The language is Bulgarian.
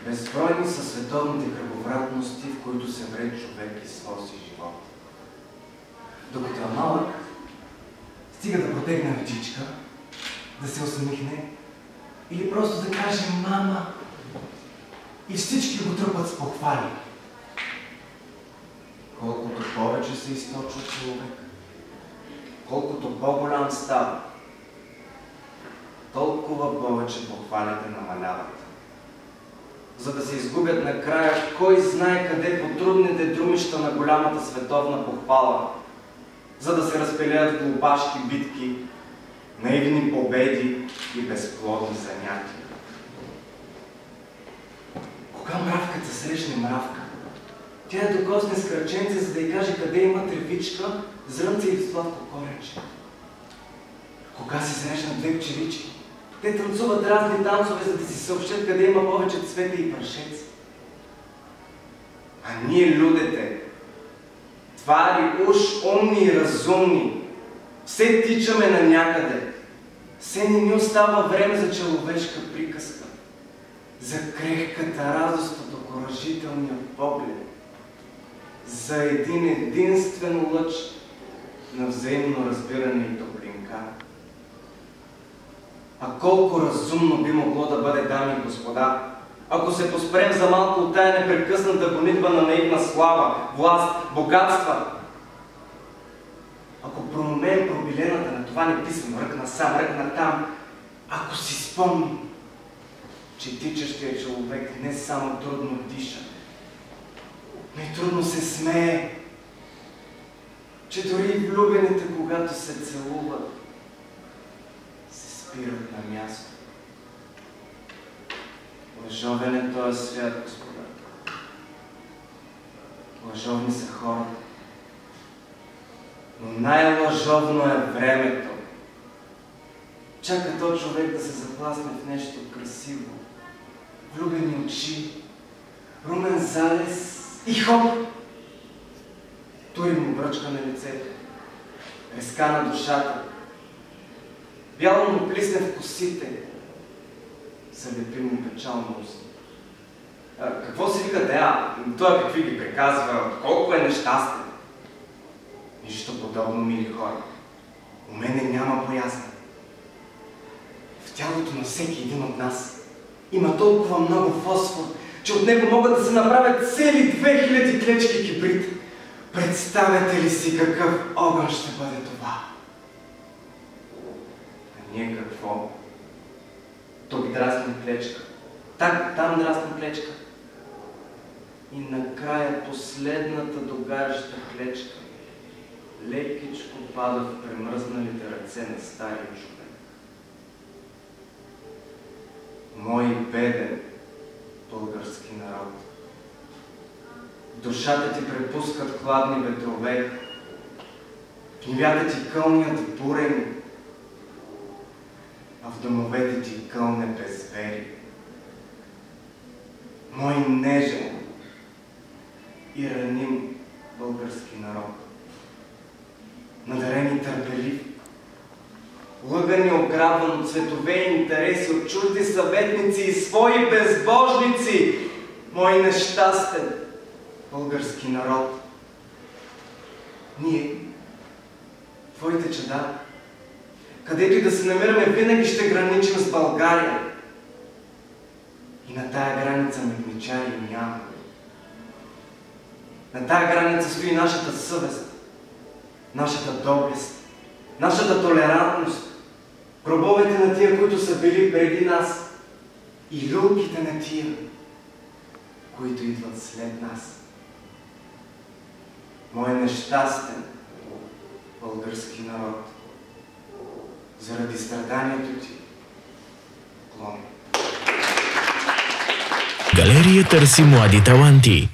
Безбройни са световните кръговратности, в които се вре човек из своя си живот. Докато е малък, стига да протегне ръчичка, да се усмихне или просто да каже «мама» и всички го тръпат с похвали. Колкото повече се източва човек, колкото по-голям става, толкова повече похвалите намаляват. За да се изгубят накрая, кой знае къде по трудните друмища на голямата световна похвала, за да се разпилеят глупашки битки, наивни победи и безплодни занятия. Кога мравката срещне мравка, тя я докосне с кръченце, за да й каже къде има тревичка, зрънце или сладко коренче. Кога се срещнат две пчелички, те танцуват разни танцове, за да си съобщат къде има повече цвете и прашеци. А ние, людите, твари уж умни и разумни, все тичаме на някъде. Все не ни остава време за човешка приказка, за крехката радост от окуражителния поглед, за един единствен лъч на взаимно разбиране и топлинка. А колко разумно би могло да бъде, дами и господа, ако се поспрем за малко от тая непрекъсната гонитба на наивна слава, власт, богатства. Ако промумеем пробилената на това неписано рък насам, рък натам, ако си спомним, че тичащия човек не само трудно диша, но и трудно се смее, че дори влюбените, когато се целуват, се спират на място. Лъжовен е този свят, господа. Лъжовни са хората. Но най-лъжовно е времето. Чака то човек да се запласне в нещо красиво. Влюбени очи, румен залез и хоп! Тури му бръчка на лицето, резка на душата, бяло му плисне в косите, залепи му печално уста. Какво си вика тея? Той какви ги приказва, колко е нещастен. Нищо подобно, мили хора. У мене няма боязна. В тялото на всеки един от нас има толкова много фосфор, че от него могат да се направят цели 2000 клечки кибрид. Представяте ли си какъв огън ще бъде това? А ние какво? Тук драсне клечка, там драсне клечка. И накрая последната догаряща клечка лекичко пада в премръзналите ръце на стария човек. Мой беден български народ, душата ти препускат хладни ветрове, гневята ти кълнят бурени, а в домовете ти кълне безвери. Мой нежен и раним български народ, надарен и търпелив, лъган и ограбван от цветове и интереси, от чужди съветници и свои безбожници, мой нещастен български народ. Ние, твоите чада, където и да се намираме, винаги ще граничим с България. И на тая граница митничари няма. На тая граница стои нашата съвест, нашата доблест, нашата толерантност, гробовете на тия, които са били преди нас, и люлките на тия, които идват след нас. Мой нещастен български народ, заради страданието ти, поклон. Галерия търси млади таланти.